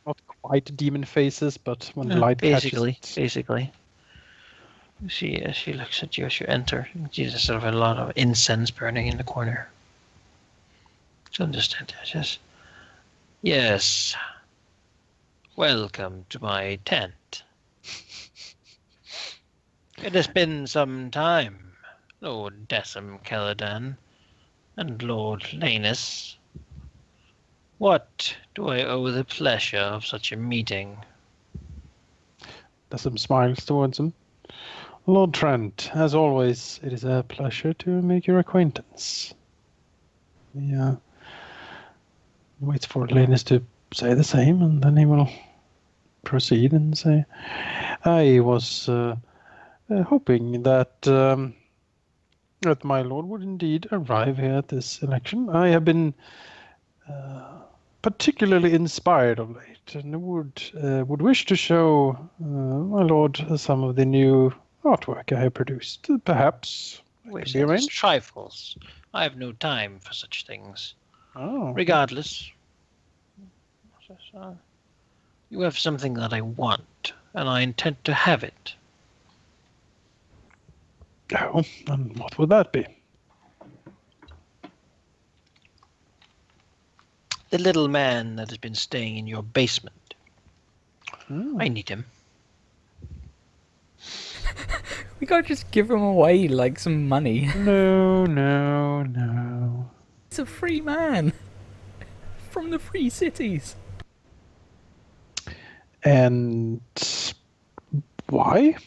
Not quite demon faces, but when the light catches it. Basically. She looks at you as you enter. There's sort of a lot of incense burning in the corner. She understands. Says, yes. Welcome to my tent. It has been some time, Lord Decim Caladan and Lord Lanus. What do I owe the pleasure of such a meeting? Decim smiles towards him. Lord Trent, as always, it is a pleasure to make your acquaintance. He waits for Lanus to say the same, and then he will proceed and say, I was hoping that that my lord would indeed arrive here at this election. I have been particularly inspired of late, and would wish to show my lord some of the new artwork I have produced. Perhaps it could be arranged. Trifles. I have no time for such things. Oh. Regardless, you have something that I want, and I intend to have it. Oh, and what would that be? The little man that has been staying in your basement. Oh. I need him. We can't just give him away like some money. No. He's a free man. From the free cities. And why?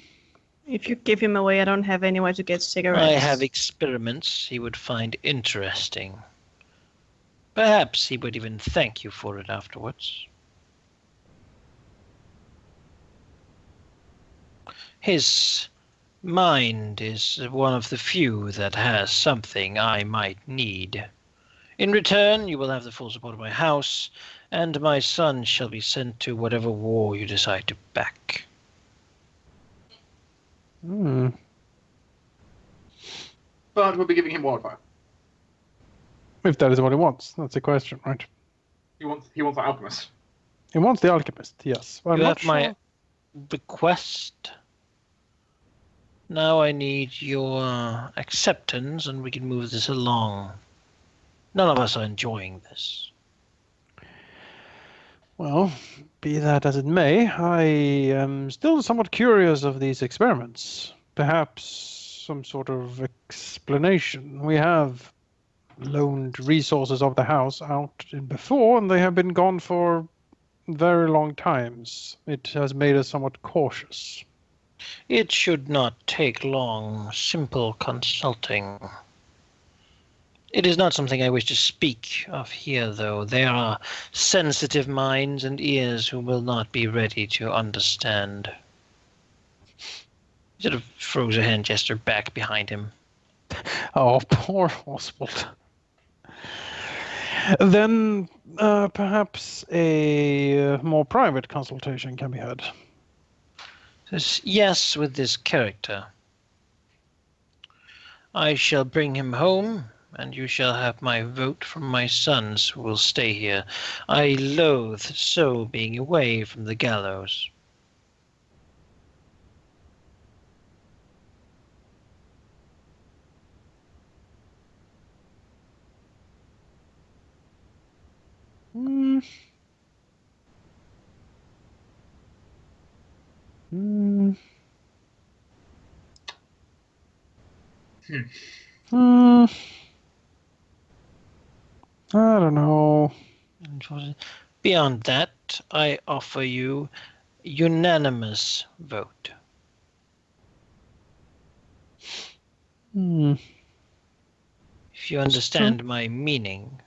If you give him away, I don't have anywhere to get cigarettes. I have experiments he would find interesting. Perhaps he would even thank you for it afterwards. His mind is one of the few that has something I might need. In return, you will have the full support of my house, and my son shall be sent to whatever war you decide to back. Hmm. But we'll be giving him wildfire. If that is what he wants, that's the question, right? He wants the alchemist. He wants the alchemist, yes. Well, You have my request. Now I need your acceptance, and we can move this along. None of us are enjoying this. Well, be that as it may, I am still somewhat curious of these experiments. Perhaps some sort of explanation. We have loaned resources of the house out before, and they have been gone for very long times. It has made us somewhat cautious. It should not take long, simple consulting. It is not something I wish to speak of here, though. There are sensitive minds and ears who will not be ready to understand. He sort of throws a hand gesture back behind him. Oh, poor Oswald. Then perhaps a more private consultation can be had. Says, yes, with this character. I shall bring him home, and you shall have my vote from my sons who will stay here. I loathe so being away from the gallows. I don't know. Beyond that, I offer you unanimous vote. If you understand my meaning.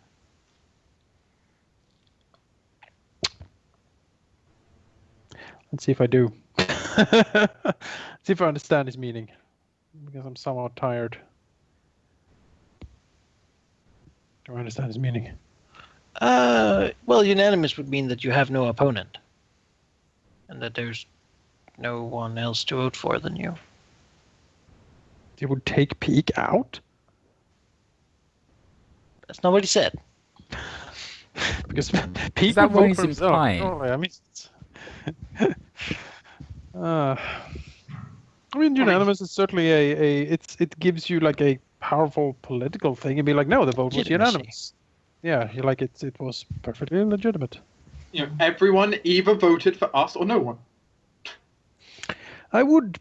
Let's see if I do. See if I understand his meaning. Because I'm somewhat tired. Do I understand his meaning? Well, unanimous would mean that you have no opponent. And that there's no one else to vote for than you. He would take Peak out? That's not what he said. Because Pete that would what vote he's for himself. implying? Surely. I mean, I mean, unanimous is certainly it gives you like a powerful political thing and be like, no, the vote was Legitimacy. unanimous. Yeah, you're like it was perfectly legitimate. You know, everyone either voted for us or no one. I would.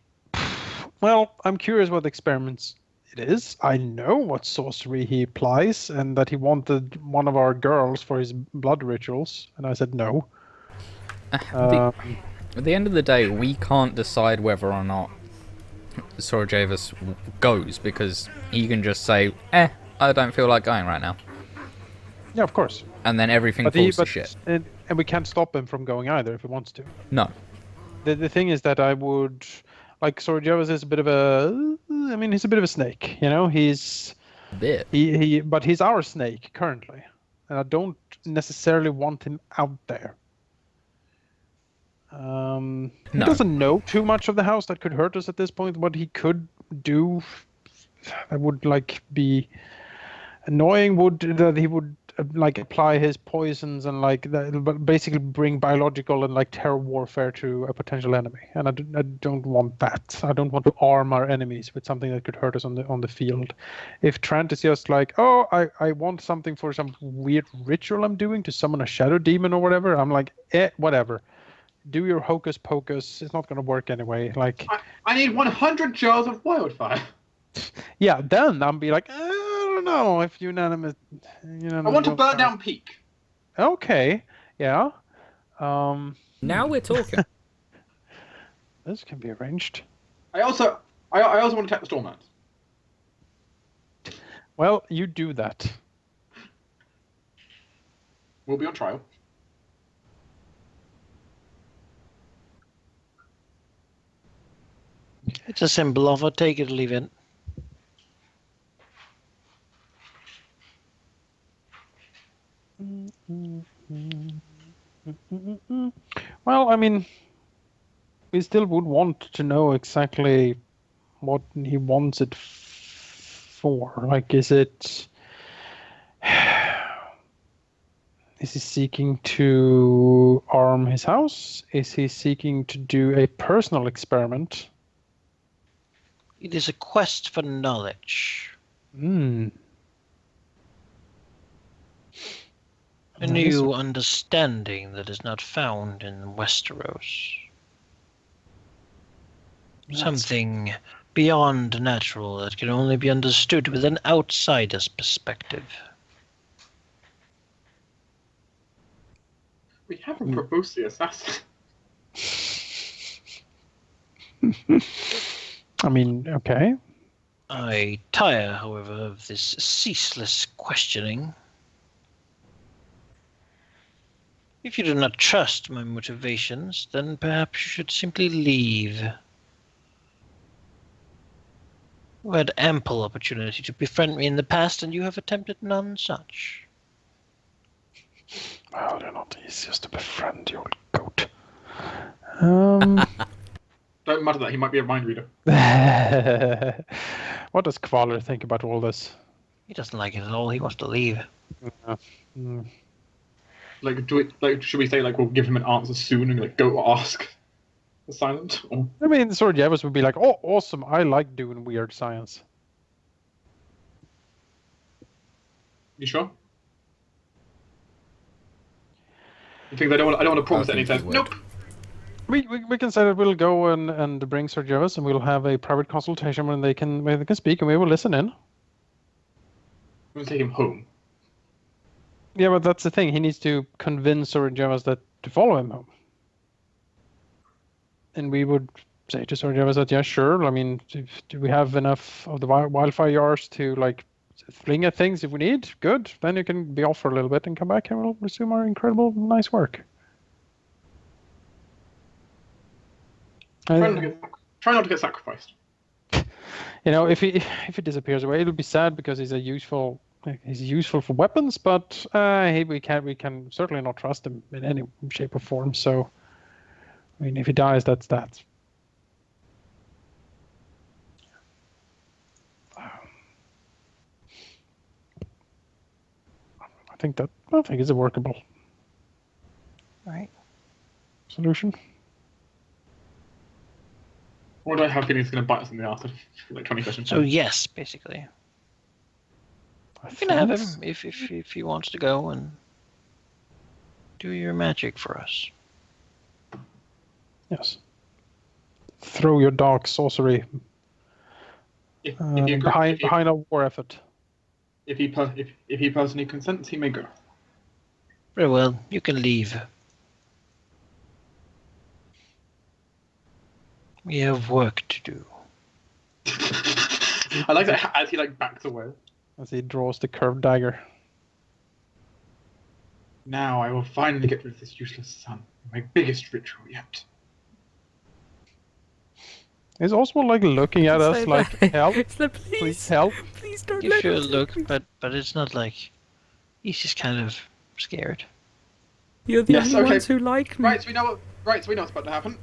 Well, I'm curious what experiments it is. I know what sorcery he applies, and that he wanted one of our girls for his blood rituals, and I said no. At the end of the day, we can't decide whether or not Sorjavis goes, because he can just say, I don't feel like going right now. Yeah, of course. And then everything falls to shit. And we can't stop him from going either if he wants to. No. The thing is that I would like Sorjavis is a bit of a. I mean, he's a bit of a snake. You know, he's A bit. but he's our snake currently, and I don't necessarily want him out there. He No. doesn't know too much of the house that could hurt us at this point. What he could do, that would like be annoying. Would that he would like apply his poisons and like that, but basically bring biological and like terror warfare to a potential enemy. And I don't want that. I don't want to arm our enemies with something that could hurt us on the field. If Trent is just like, oh, I want something for some weird ritual I'm doing to summon a shadow demon or whatever, I'm like, whatever. Do your hocus pocus. It's not going to work anyway. Like, I need 100 jars of wildfire. yeah, then I'll be like, I don't know if unanimous. I want to burn down Peak. Okay, yeah. Now we're talking. This can be arranged. I also want to attack the Stormlands. Well, you do that. We'll be on trial. It's a simple offer. Take it or leave it. Well, I mean, we still would want to know exactly what he wants it for. Like, is he seeking to arm his house? Is he seeking to do a personal experiment? It is a quest for knowledge. Hmm. A new understanding that is not found in Westeros. Something beyond natural that can only be understood with an outsider's perspective. We haven't proposed the assassin. I mean, okay. I tire, however, of this ceaseless questioning. If you do not trust my motivations, then perhaps you should simply leave. You had ample opportunity to befriend me in the past, and you have attempted none such. Well, you're not the easiest to befriend, you old goat. Don't matter that, he might be a mind reader. What does Kvaler think about all this? He doesn't like it at all. He wants to leave. Like, should we say like we'll give him an answer soon and like go ask the silent? Or... I mean, Sorjavis would be like, oh, awesome, I like doing weird science. You sure? You think I don't want to promise anything? Nope. We can say that we'll go and bring Sorjavis and we'll have a private consultation when they can speak and we will listen in. We'll take him home. Yeah, but that's the thing. He needs to convince Sorjavis that to follow him home. And we would say to Sorjavis that, yeah, sure. I mean, do we have enough of the wildfire jars to like fling at things if we need? Good. Then you can be off for a little bit and come back and we'll resume our incredible, nice work. Try not to get sacrificed. You know, if he disappears away, it'll be sad because he's useful for weapons, but we can certainly not trust him in any shape or form. So, I mean, if he dies, that's that. I think it's a workable Right. solution. Or do I have a feeling it's going to bite us in the arse in like 20 questions? So yes, basically. I You can have him think if he wants to go and do your magic for us. yes. Throw your dark sorcery If he agrees, behind a war effort. if he personally consents, he may go. Very well, you can leave. We have work to do. I like that as he like backs away. As he draws the curved dagger. Now I will finally get rid of this useless son. My biggest ritual yet. Is Oswald like looking at us Say like, that. help? It's the Please help. Please don't You let sure him look, take me. but it's not like he's just kind of scared. You're the Yes, only okay. ones who like me. Right, so we know what's about to happen.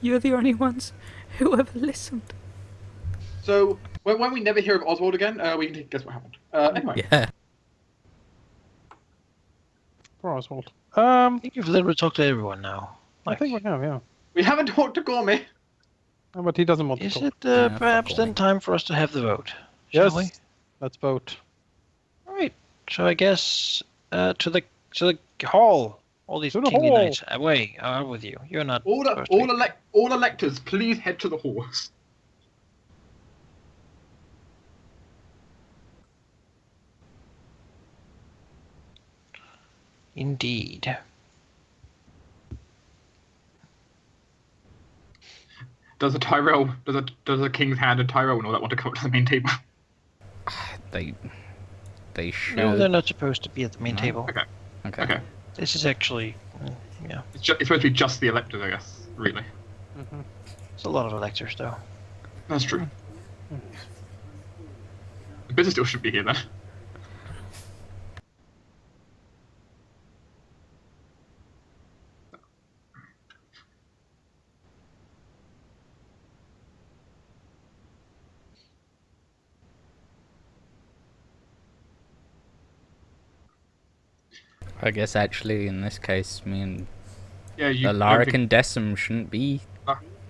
You're the only ones who ever listened. So when we never hear of Oswald again, we can guess what happened. Anyway, Yeah. Poor Oswald. I think you've literally talked to everyone now. I think we have, yeah. we haven't talked to Gormy. No, but he doesn't want to Is talk. it fuck perhaps all. then time for us to have the vote? Shall Yes. we? Let's vote. All right. So I guess to the hall. All these To the kingly hall. knights. Away. I'm with you. You're not. All supposed to be- electors, please head to the halls. Indeed. Does a Tyrell, does a King's Hand and Tyrell and all that want to come up to the main table? They should. No, they're not supposed to be at the main No. table. Okay. Okay. Okay. This is actually, yeah. It's supposed to be just the electors, I guess. Really. It's a lot of electors, though. That's true. The business still should be here then. I guess actually in this case, me and Yeah, you. Alaric and Decim shouldn't be.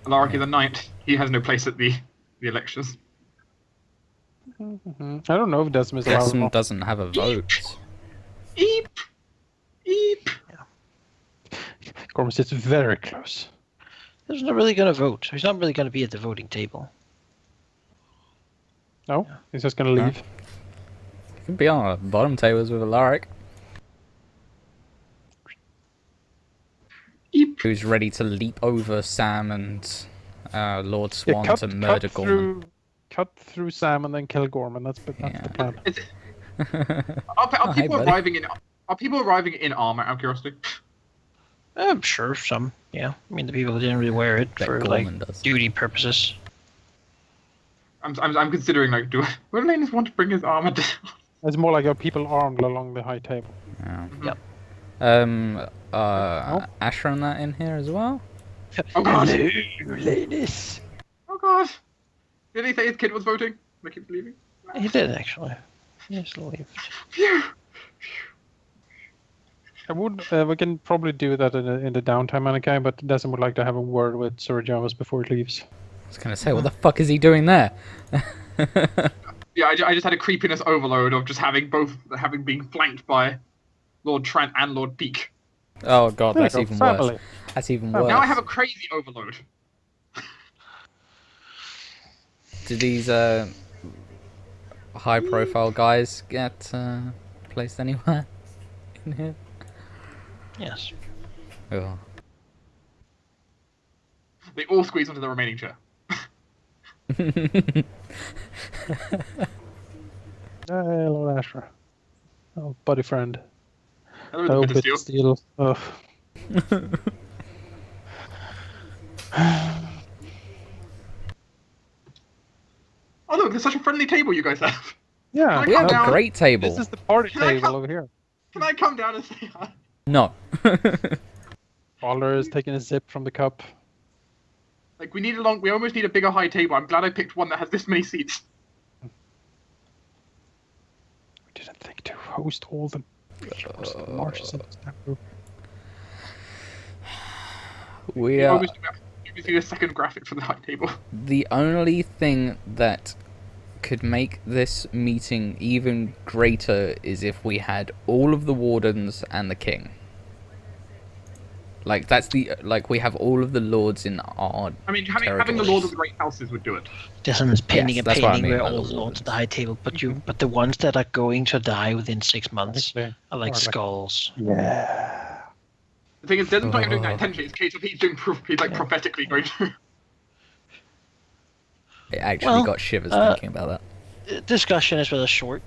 Alaric is a knight. He has no place at the elections. I don't know if Decim is allowed or Decim not. doesn't have a vote. Eep, eep. Gorman sits very close. He's not really going to vote. He's not really going to be at the voting table. No? He's just gonna leave. He could be on the bottom tables with Alaric, Eep. who's ready to leap over Sam and Lord Swan to murder Gorman. Cut through Sam and then kill Gorman. That's the Yeah. plan. Are Hi, people buddy. arriving in armor? Out of curiosity. I'm sure some, yeah. I mean, the people didn't really wear it Bet for Gorman like does. duty purposes. I'm considering like, will Lanus want to bring his armor down? It's more like people armed along the high table. Yeah. Yep. Asher and that in here as well? Oh god! Lanus. Oh god! Did he say his kid was voting? They keep leaving. He did actually. Yes, leave. Phew. I would. We can probably do that in the downtime, Anakai, but Decim would like to have a word with Sir Jarvis before he leaves. I was gonna say, what the fuck is he doing there? Yeah, I just had a creepiness overload of just having been flanked by Lord Trent and Lord Peak. Oh god, There you that's go, even family. worse. That's even Now worse. Now I have a crazy overload. Do these high-profile guys get placed anywhere in here? Yes. Oh. They all squeeze onto the remaining chair. Hey, Lord Asher. Oh, buddy friend. Hello, Oh, the bit of steel. steel. Ugh. Oh look, there's such a friendly table you guys have. Yeah, We have Calm a down. great table. this is the party Can I table come- over here. Can I come down and say hi? No. Baller is taking a sip from the cup. Like we almost need a bigger high table. I'm glad I picked one that has this many seats. We didn't think to host all the What's the marshes in this group? We You are almost you see a second graphic for the high table. the only thing that could make this meeting even greater is if we had all of the wardens and the king. Like we have all of the lords in our I mean, having the Lord of territories. the Great Houses would do it. Dissent is painting Yes, a that's what I painting mean where by the all the lords wardens. at the high table, but the ones that are going to die within 6 months They are like are like- skulls. Yeah. The thing is, Desmond's not even doing that intentionally. It's a case of he's doing proof. He's like prophetically going to. I actually Well, got shivers thinking about that. Discussion is with a short.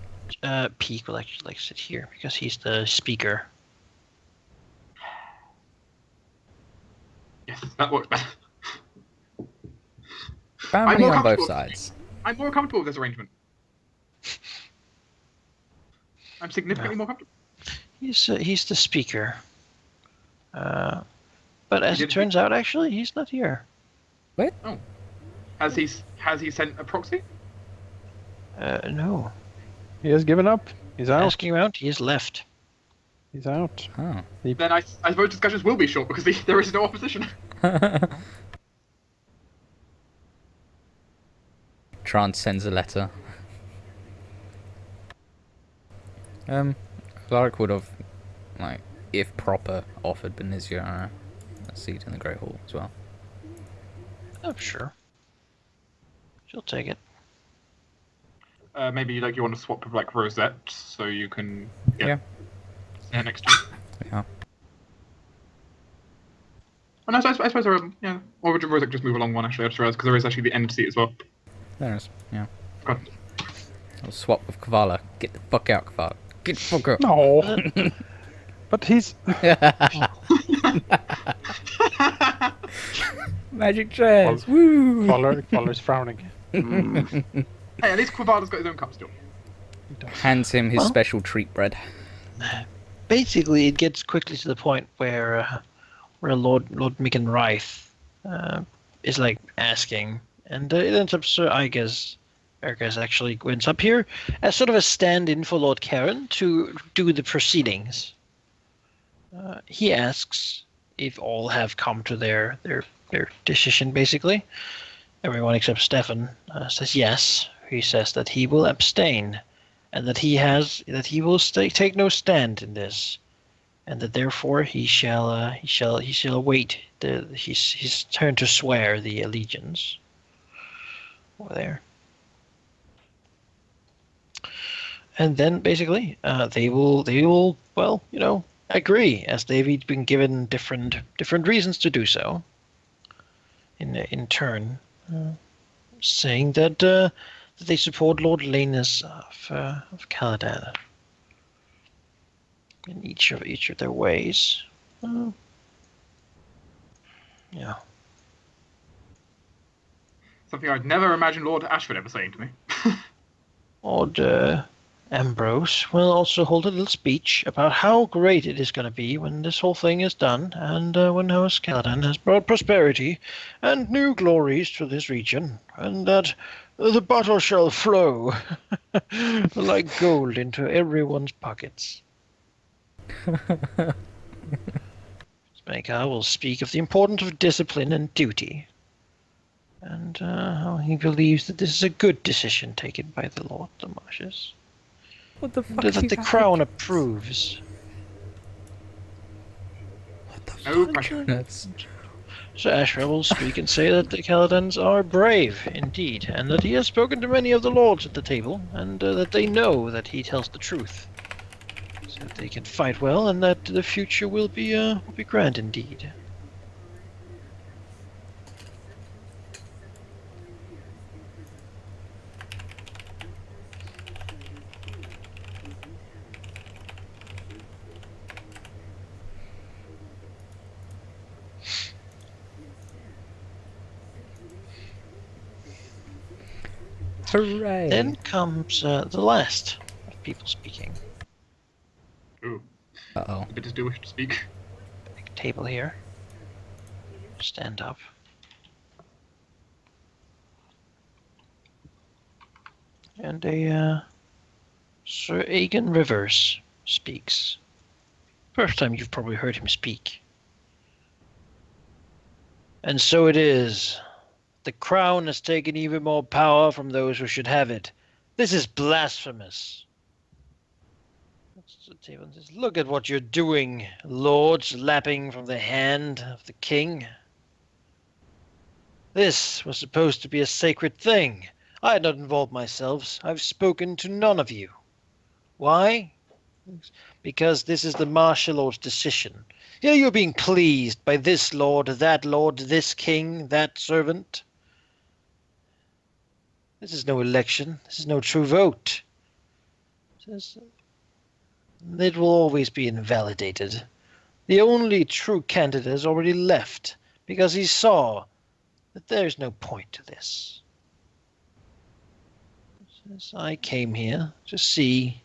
Peak will actually like sit here because he's the speaker. Yes, that works better. Family more on both comfortable. sides. I'm more comfortable with this arrangement. I'm significantly more comfortable. He's the speaker. But as it did- turns out, actually, he's not here. Has he sent a proxy? No. He has given up. He's out. Asking around, he has left. He's out. Oh. Then I suppose discussions will be short because there is no opposition. Trant sends a letter. Clark would have, like, if proper, offered Benizia a seat in the Great Hall as well. Oh, sure. She'll take it. Maybe like you want to swap with like Rosette so you can Yeah. stand next to you. Yeah. Oh, no, so I suppose yeah. Or would Rosette just move along one actually? I just realized because there is actually the end seat as well. There is. Yeah. God. I'll swap with Kavala. Get the fuck out, Kavala. Get the fuck out. No. But he's. Magic chairs. Woo! Collar's frowning. Hey, at least Quavada's got his own cup still. Hands him his Well- special treat bread. Basically, it gets quickly to the point where Lord Mikan Reith is like asking, and it ends up Sir Igas actually ends up here as sort of a stand-in for Lord Karen to do the proceedings. He asks if all have come to their decision. Basically, everyone except Stefan says yes. He says that he will abstain, and that he will take no stand in this, and that therefore he shall await his turn to swear the allegiance. Over there. And then basically they will agree, as they've each been given different reasons to do so. In turn, saying that they support Lord Lanus of Caladan in each of their ways. Yeah. Something I'd never imagined Lord Ashford ever saying to me. Lord Ambrose will also hold a little speech about how great it is going to be when this whole thing is done, and when House Caladan has brought prosperity and new glories to this region, and that the butter shall flow like gold into everyone's pockets. Smaker will speak of the importance of discipline and duty, and how he believes that this is a good decision taken by the Lord of the Marshes. What the fuck? That the crown approves. What the No fuck? pressure. That's- Sir Ashra will speak and say that the Caladans are brave indeed, and that he has spoken to many of the lords at the table, and that they know that he tells the truth, so that they can fight well, and that the future will be grand indeed. Hooray! Then comes the last of people speaking. Ooh, Uh-oh. the bidders do wish to speak. Big table here. Stand up. And Sir Aegon Rivers speaks. First time you've probably heard him speak. And so it is. The crown has taken even more power from those who should have it. This is blasphemous. The table says, look at what you're doing, lords, lapping from the hand of the king. This was supposed to be a sacred thing. I had not involved myself. I've spoken to none of you. Why? Because this is the martial lord's decision. Here you're being pleased by this lord, this king, that servant. This is no election. This is no true vote. It will always be invalidated. The only true candidate has already left because he saw that there's no point to this. I came here to see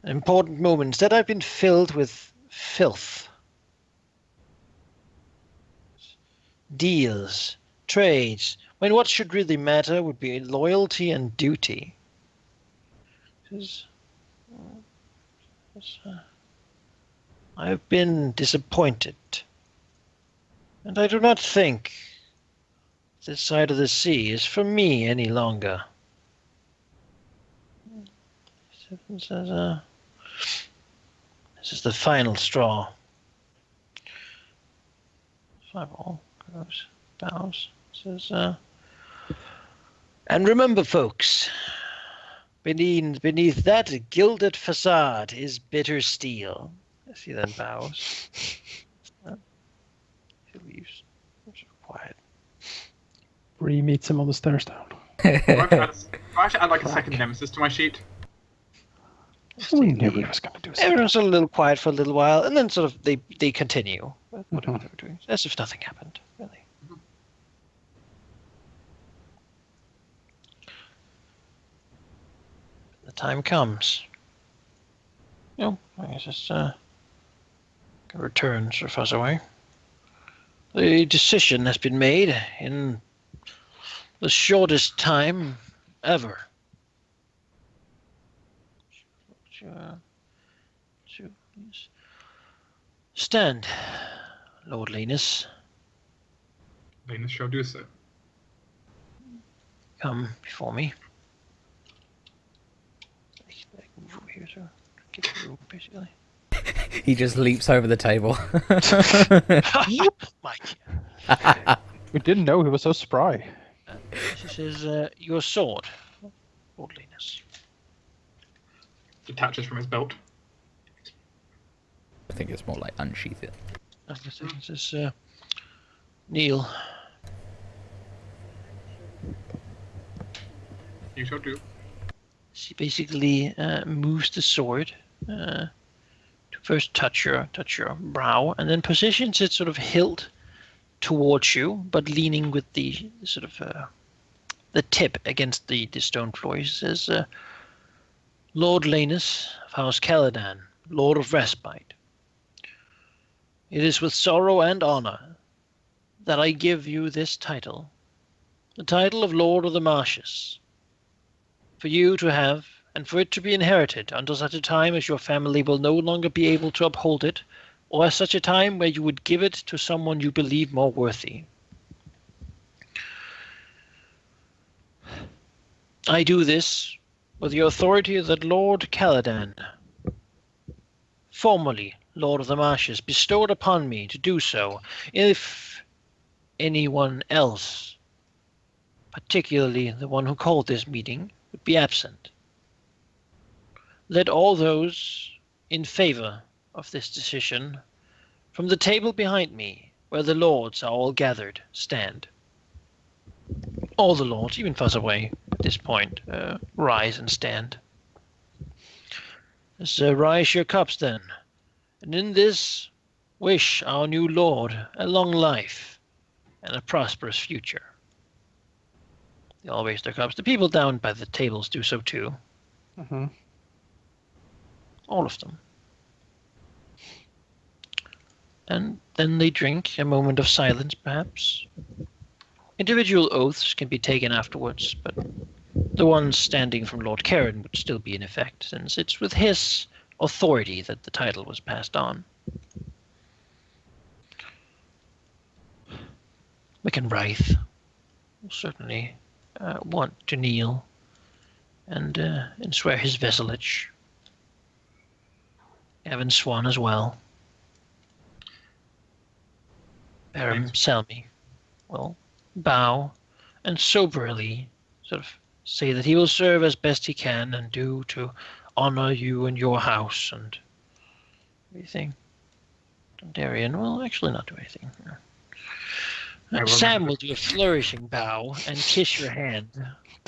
important moments that I've been filled with filth. Deals, trades, when what should really matter would be loyalty and duty. I have been disappointed, and I do not think this side of the sea is for me any longer. This is the final straw. Fireball goes, bows, says, and remember, folks, beneath that gilded facade is bitter steel. As he then bows. He leaves. Quiet. Bree meets him on the stairs down. I actually add like a second nemesis to my sheet. We knew he was going to do something. Everyone's a little quiet for a little while, and then sort of they continue with whatever they were doing, as if nothing happened, really. The time comes. I guess it's returns or fuzz away. The decision has been made in the shortest time ever. Stand, Lord Linus. Linus shall do so. Come before me. I can move over here, so get the room, basically. He just leaps over the table. Mike. We didn't know he was so spry. She says, your sword, Lord Linus. Detaches from his belt. I think it's more like unsheath it. It says, kneel. You shall do. She basically moves the sword to first touch your brow, and then positions it sort of hilt towards you, but leaning with the sort of the tip against the stone floor. He says, Lord Linus of House Caladan, Lord of Respite, it is with sorrow and honor that I give you this title, the title of Lord of the Marshes, for you to have, and for it to be inherited until such a time as your family will no longer be able to uphold it, or at such a time where you would give it to someone you believe more worthy. I do this with the authority that Lord Caladan, formerly Lord of the Marshes, bestowed upon me to do so if anyone else, particularly the one who called this meeting, would be absent. Let all those in favor of this decision, from the table behind me, where the lords are all gathered, stand. All the lords, even fuzz away at this point, rise and stand. So rise your cups then, and in this wish our new lord a long life and a prosperous future. They all raise their cups. The people down by the tables do so too. Mm-hmm. All of them. And then they drink, a moment of silence perhaps. Individual oaths can be taken afterwards, but the ones standing from Lord Karen would still be in effect, since it's with his authority that the title was passed on. McInwraith will certainly want to kneel and swear his vassalage. Evan Swan as well. Baron Selmy will bow and soberly sort of say that he will serve as best he can and do to honor you and your house and everything. Darian will actually not do anything. Sam will do a flourishing bow and kiss your hand.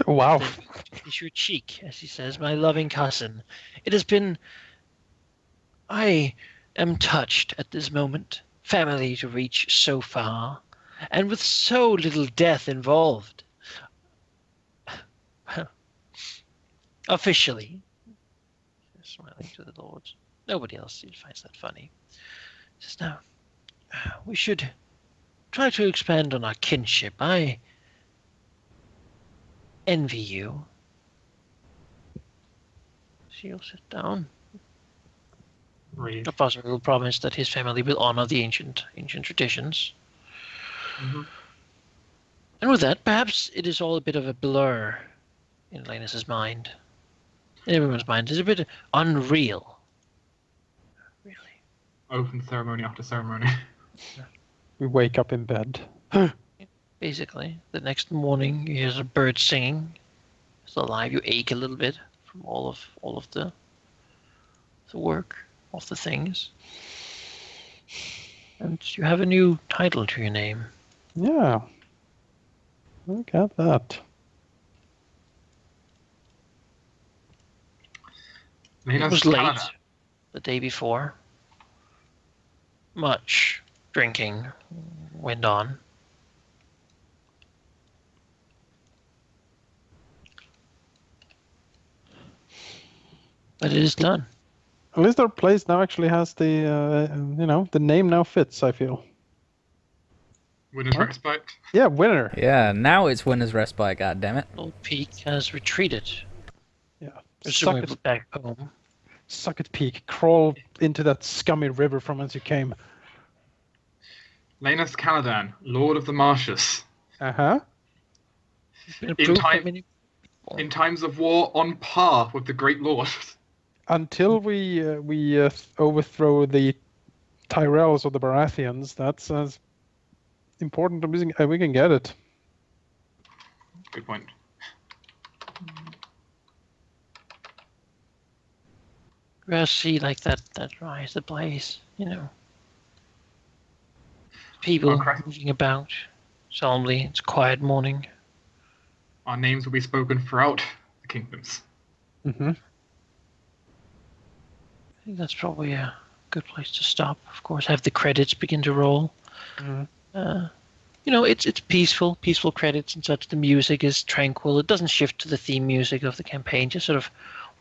Wow. Then kiss your cheek, as he says, my loving cousin. It has been... I am touched at this moment. Family to reach so far, and with so little death involved. Officially. Smiling to the lords. Nobody else finds that funny. Just now, we should try to expand on our kinship. I envy you. She'll sit down. Read. The father will promise that his family will honor the ancient traditions. Mm-hmm. And with that, perhaps it is all a bit of a blur in Lannis's mind. In everyone's mind. It's a bit unreal. Really. Open ceremony after ceremony. We wake up in bed. Basically, the next morning you hear a bird singing. It's alive. You ache a little bit from all of the work, of the things. And you have a new title to your name. Yeah. Look at that. It was late the day before. Much drinking went on. But it is done. At least our place now actually has the, the name now fits, I feel. Winner's respite. Yeah, winner. Yeah, now it's Winner's Respite, goddammit. Old Peak has retreated. Yeah. Presumably back home. Suck it, Peak. Crawl into that scummy river from whence you came. Lanus Caladan, Lord of the Marshes. Uh-huh. In times of war, on par with the Great Lord. Until we overthrow the Tyrells or the Baratheons, that's as important as we can get it. Good point. You see like that rise, the blaze, People moving about. Solemnly, it's a quiet morning. Our names will be spoken throughout the kingdoms. Mm-hmm. I think that's probably a good place to stop. Of course, have the credits begin to roll. Mm-hmm. It's peaceful credits and such. The music is tranquil. It doesn't shift to the theme music of the campaign. Just sort of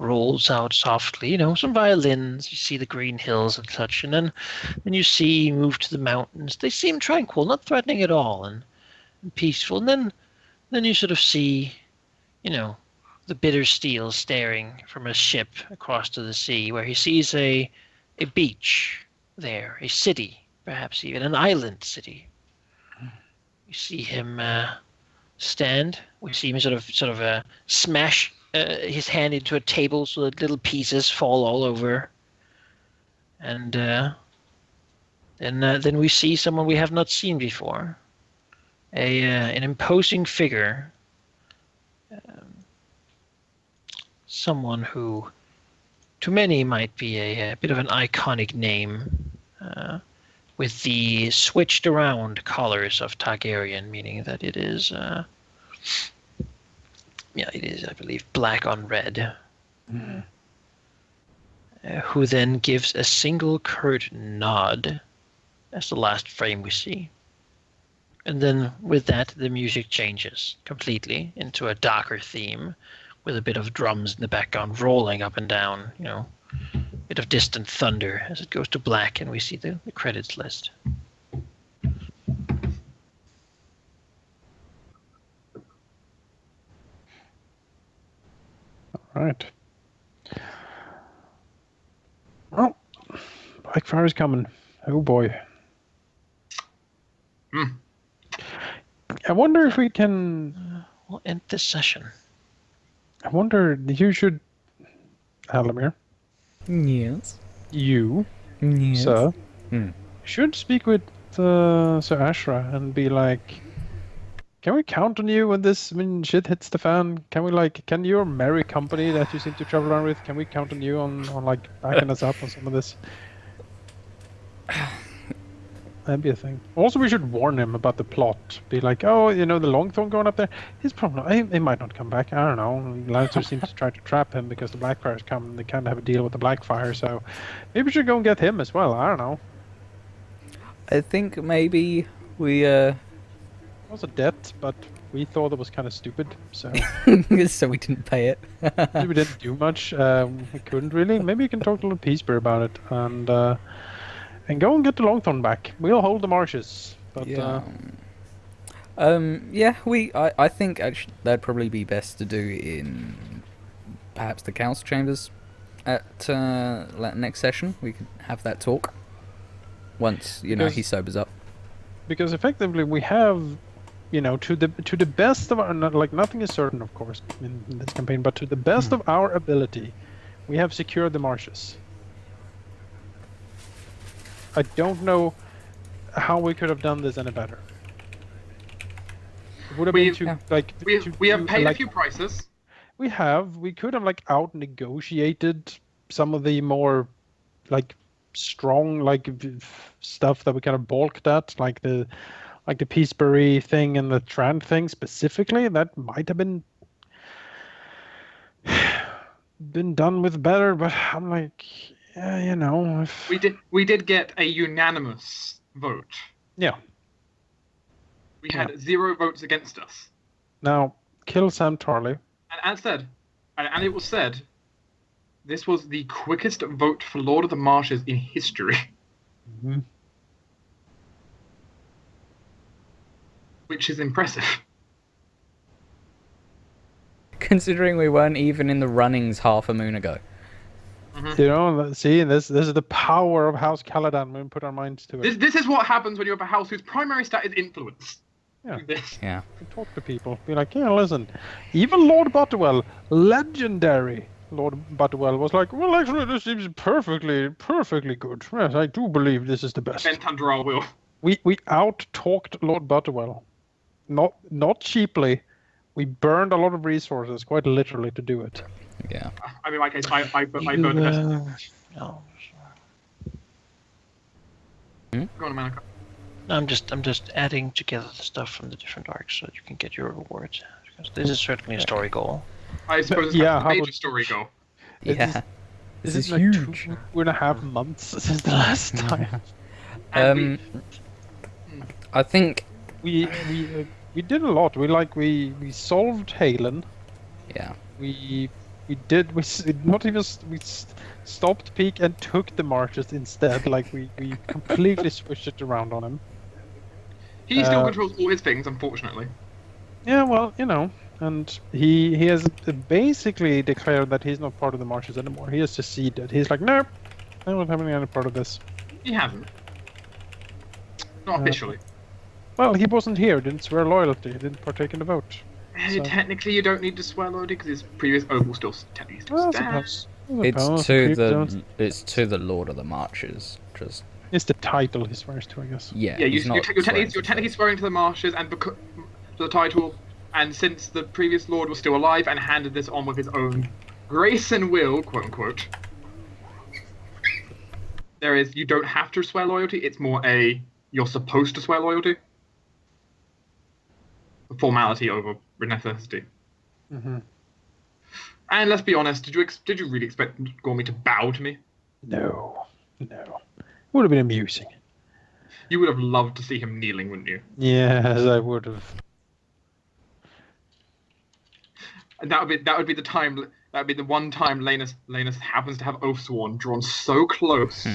rolls out softly. Some violins. You see the green hills and such, and then you see move to the mountains. They seem tranquil, not threatening at all, and peaceful. And then you sort of see, the bitter steel staring from a ship across to the sea, where he sees a beach there, a city, perhaps even an island city. We see him stand. We see him sort of smash his hand into a table so that little pieces fall all over. And then we see someone we have not seen before. An imposing figure. Someone who, to many, might be a bit of an iconic name. With the switched around colors of Targaryen, meaning that it is, it is, I believe, black on red. Mm-hmm. Who then gives a single curt nod. That's the last frame we see. And then with that, the music changes completely into a darker theme with a bit of drums in the background rolling up and down, bit of distant thunder as it goes to black, and we see the credits list. All right. Blackfire is coming. Oh boy. I wonder if we can. We'll end this session. I wonder. You should, Halldamir. Yes. You, Yes. sir, Hmm. should speak with Sir Ashra and be like, can we count on you when shit hits the fan? Can we can your merry company that you seem to travel around with, can we count on you on backing us up on some of this? That'd be a thing. Also, we should warn him about the plot. Be like, oh, the Longthorn going up there. He's probably he might not come back. I don't know. Lancer seems to try to trap him because the Blackfire's come. They can't have a deal with the Blackfire, so maybe we should go and get him as well. I don't know. I think maybe we It was a debt, but we thought it was kind of stupid, so so we didn't pay it. we didn't do much. We couldn't really. Maybe you can talk to Lord Peacebeard about it and go and get the Longthorn back. We'll hold the marshes. But Yeah. I think actually that'd probably be best to do in perhaps the council chambers at next session. We could have that talk once Because- he sobers up. because effectively we have, to the best of our, nothing is certain, of course, in this campaign, but to the best of our ability, we have secured the marshes. I don't know how we could have done this any better. It would have been We have paid a few prices. We could have out negotiated some of the more strong stuff that we kind of balked at, like the Peaceberry thing and the Trant thing specifically. That might have been done with better, but I'm if We did get a unanimous vote. yeah. We had 0 votes against us. Now kill Sam Tarley. And it was said, this was the quickest vote for Lord of the Marshes in history. Mhm. Which is impressive. Considering we weren't even in the runnings half a moon ago. See, this is the power of House Caladan when we put our minds to it. This is what happens when you have a house whose primary stat is influence. Yeah. This. Yeah. Talk to people. Be like, yeah, listen. Even Lord Butterwell, legendary Lord Butterwell, was like, well, actually, this seems perfectly good. Yes, I do believe this is the best. Bent under our will. We out-talked Lord Butterwell. Not cheaply. We burned a lot of resources, quite literally, to do it. Yeah. I mean, in my case, I burned the best. No, Go on, Manaka. I'm just adding together the stuff from the different arcs so that you can get your rewards. Because this is certainly a story goal. I suppose Yeah, that's how the major would- story goal. Yeah. This is like huge. 2.5 months since the last time. And I think. We did a lot. We solved Halen. Yeah. We stopped Peak and took the marshes instead. We completely switched it around on him. he still controls all his things, unfortunately. Yeah, well, and he has basically declared that he's not part of the marshes anymore. He has seceded. He's like, nope, I don't have any part of this. He hasn't. Not officially. Well, he wasn't here. Didn't swear loyalty. Didn't partake in the vote. So- Technically, you don't need to swear loyalty because his previous oath will still technically still Well, I stand. suppose. It's to the Lord of the Marches. Just It's the title he swears to, I guess. yeah. Yeah, he's you're not technically swearing to the marshes and to the title, and since the previous lord was still alive and handed this on with his own grace and will, quote unquote, you don't have to swear loyalty. It's more you're supposed to swear loyalty. A formality over necessity. Mm-hmm. And let's be honest, did you really expect Gormy to bow to me? No. Would have been amusing. You would have loved to see him kneeling, wouldn't you? Yes, I would have. And that would be the time. That would be the one time Lanus happens to have Oathsworn drawn so close.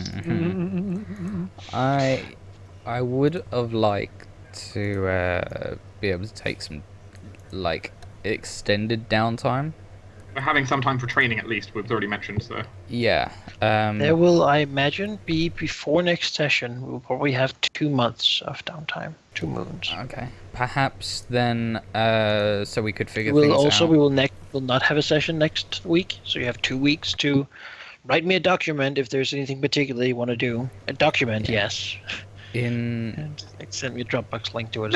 I would have liked to be able to take some extended downtime We're having some time for training at least. We've already mentioned so. Yeah. There will, I imagine, be before next session. We'll probably have 2 months of downtime, 2 moons. Okay. Perhaps then, so we could figure things out. We will not have a session next week, so you have 2 weeks to write me a document if there's anything particular you want to do. A document, yes. And send me a Dropbox link to it.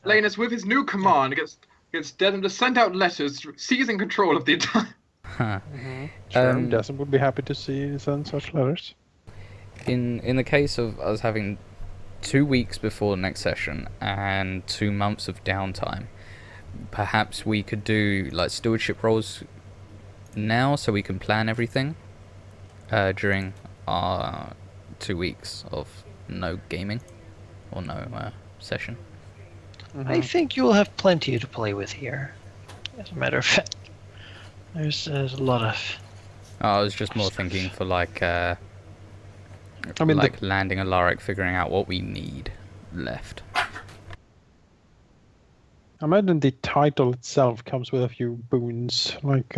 Lanus with his new command gets Dissent to send out letters seizing control of the entire. Sure, Dissent would be happy to send such letters. In the case of us having 2 weeks before the next session and 2 months of downtime, perhaps we could do like stewardship roles now, so we can plan everything during our 2 weeks of no gaming or no session. I think you'll have plenty to play with here. As a matter of fact, there's a lot of. I was just more thinking for like, I mean, like landing Alaric, figuring out what we need left. I imagine the title itself comes with a few boons, like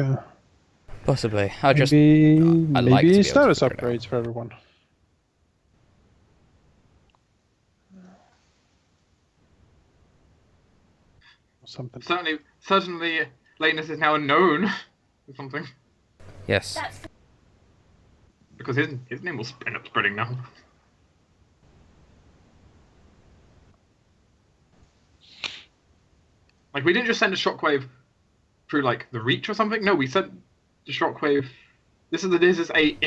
Possibly. maybe like to be able to status figure it out. upgrades for everyone. Something. Certainly, Lanus is now known or something. Yes. Because his name will end up spreading now. Like, we didn't just send a shockwave through, like, the Reach or something. No, we sent the shockwave. This is I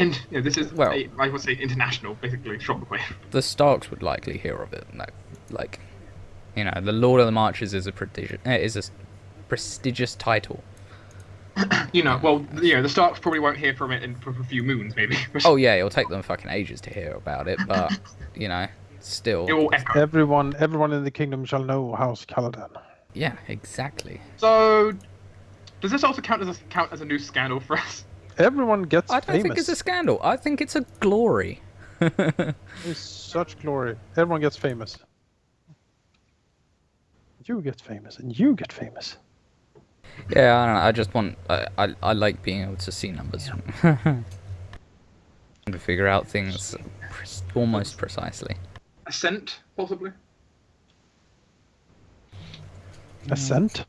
would say international, basically, shockwave. The Starks would likely hear of it. Like, you know, the Lord of the Marches is a prestigious title. The Starks probably won't hear from it for a few moons, maybe. Oh yeah, it'll take them fucking ages to hear about it, but you know, still. It will echo. Everyone in the kingdom shall know House Caladan. Yeah, exactly. So, does this also count as a new scandal for us? Everyone gets I don't famous. think it's a scandal. I think it's a glory. It's such glory. Everyone gets famous. You get famous, and you get famous. Yeah, I don't know. I just want. I like being able to see numbers. To figure out things almost precisely. Ascent, possibly. Ascent?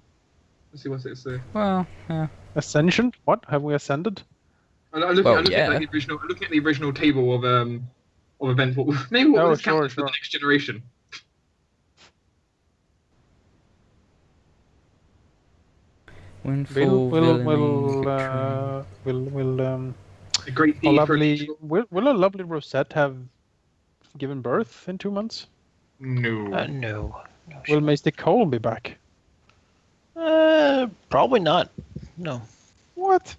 Let's see what it says. Well, yeah. Ascension? What? Have we ascended? I'm looking at the original table of events. Maybe what was counted for the next generation. Will a lovely Rosette have given birth in 2 months? No. No. Will Maester Cole be back? Probably not. No. What?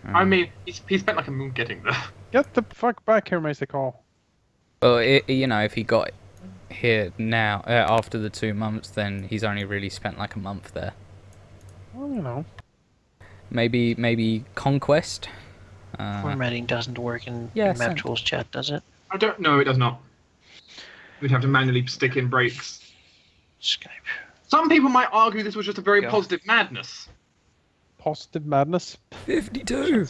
I mean, he spent like a moon getting there. Get the fuck back here, Maester Cole. Well, if he got here now after the 2 months, then he's only really spent like a month there. Well, you know. Maybe conquest. Formatting doesn't work in Map Tools chat, does it? I don't know. It does not. We'd have to manually stick in breaks. Skype. Some people might argue this was just a very positive madness. Positive madness? 52!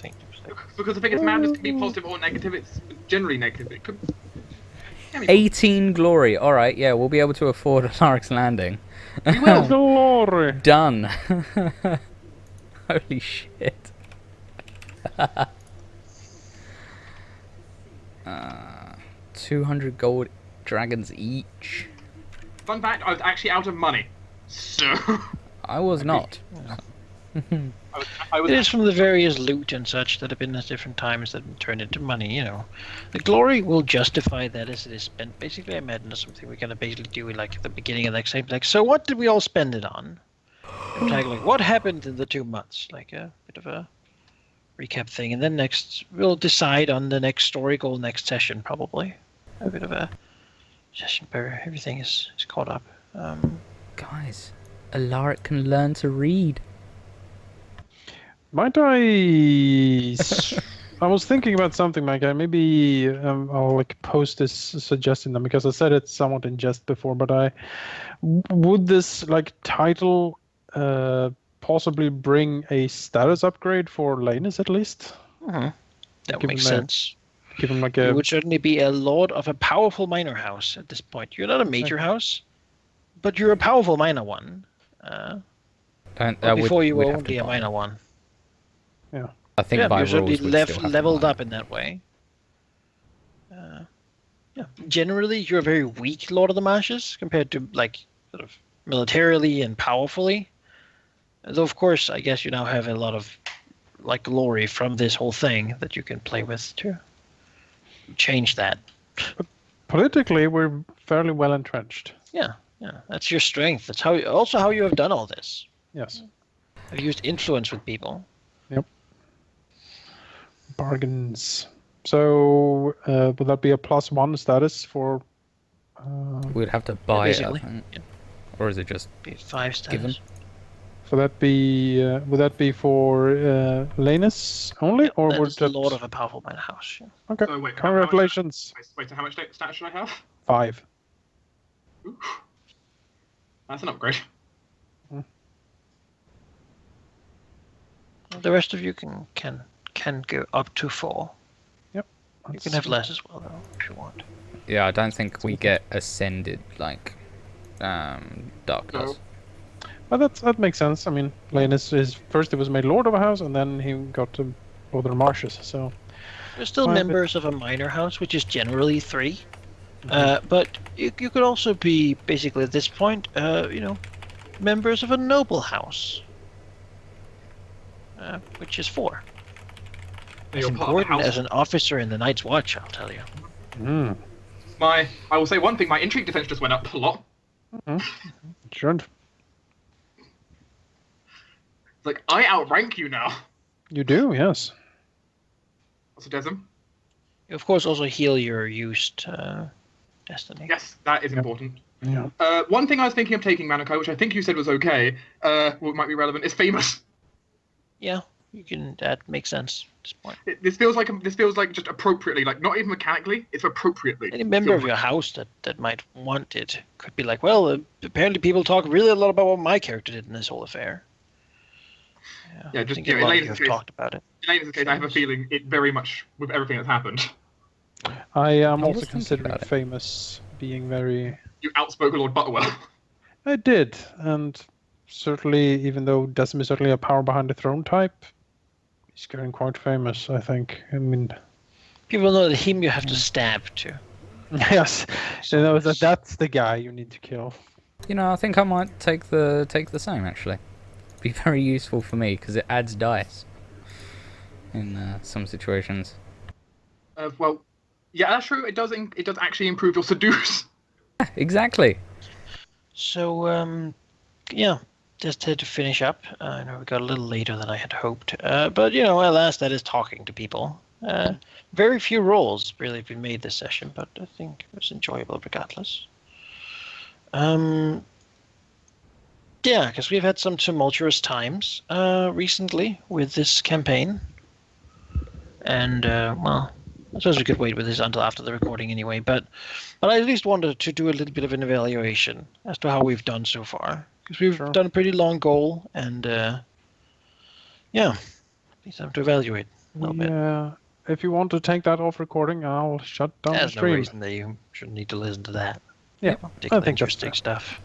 Because the thing is, madness can be positive or negative. It's generally negative. It could... 18 glory. Alright, yeah, we'll be able to afford Alaric's Landing. We will. Glory! Done. Holy shit. 200 gold dragons each. Fun fact, I was actually out of money. So... I was not. It is from the various loot and such that have been at different times that have been turned into money, you know. The glory will justify that as it is spent. Basically, I imagine it's something we're going to basically do like at the beginning of the next time. Like, so what did we all spend it on? And like, what happened in the 2 months? Like a bit of a recap thing. And then next, we'll decide on the next story goal next session, probably. A bit of a session where everything is caught up. Guys, Alaric can learn to read. Might I... I was thinking about something, Mike. Maybe I'll like post this suggesting them, because I said it somewhat in jest before, but would this like title possibly bring a status upgrade for Lanus at least. That Give makes him a- sense. Give him like You a would certainly be a lord of a powerful minor house at this point. You're not a major house, but you're a powerful minor one. But before you were we'd have to only a buy minor it. one. I think Yeah, by you're certainly rules we'd still have to leveled buy up in that way. Yeah, generally you're a very weak Lord of the Marshes compared to like sort of militarily and powerfully. Though of course, I guess you now have a lot of like glory from this whole thing that you can play with to change that. politically we're fairly well entrenched. Yeah, that's your strength. That's how you have done all this. Yes. Have used influence with people. Bargains. So would that be a +1 status for? We'd have to buy it, I basically. think. Yeah. Or is it just Be 5 status. given? So that be would that be for Lanus only, or That would is the that? lord of a powerful minor house. Yeah. Okay. So wait, Congratulations. Wait, so how much stats should I have? 5. Ooh. That's an upgrade. The rest of you can go up to 4. Yep. You can have less as well though, if you want. Yeah, I don't think we get ascended like Dark does. No. Well, that makes sense. I mean, Lanus is first he was made lord of a house, and then he got to Lord of the Marshes. So There's still Well, members of a minor house, which is generally 3. But you could also be basically at this point, members of a noble house, which is 4. It's You're part of the important house. as an officer in the Night's Watch, I'll tell you. I will say one thing, my intrigue defense just went up a lot. sure. It's like, I outrank you now. You do, yes. Also, Desm. You of course also heal your used destiny. Yes, that is important. Yeah. One thing I was thinking of taking, Manoko, which I think you said was okay, might be relevant, is famous. Yeah, you can. That makes sense at this point. This feels like just appropriately, like not even mechanically, it's appropriately. Any member of your house that might want it could be like, well, apparently people talk really a lot about what my character did in this whole affair. Yeah, I just think a lot of Elena's you have case. talked about it. In Elena's case, I have a feeling it very much with everything that's happened. I am I also was thinking considering about it. famous being very. You outspoke Lord Butterwell. I did, and certainly, even though Decim is certainly a power behind the throne type, he's getting quite famous. I think. I mean, People know that him you have to stab to. yes, that's the guy you need to kill. You know, I think I might take the same actually. Be very useful for me because it adds dice in some situations. Well, yeah, that's true. It does actually improve your seduce. Exactly. So, yeah, just to finish up. I know we got a little later than I had hoped. But, alas, that is talking to people. Very few rolls really have been made this session, but I think it was enjoyable regardless. Yeah, because we've had some tumultuous times recently with this campaign. And, well, I suppose we could wait with this until after the recording anyway, but I at least wanted to do a little bit of an evaluation as to how we've done so far. Because we've done a pretty long goal, and, yeah, at least I have to evaluate a little bit. Yeah, if you want to take that off recording, I'll shut down the There's no stream. reason that you shouldn't need to listen to that. Yeah, I Particularly think that's interesting fair. stuff.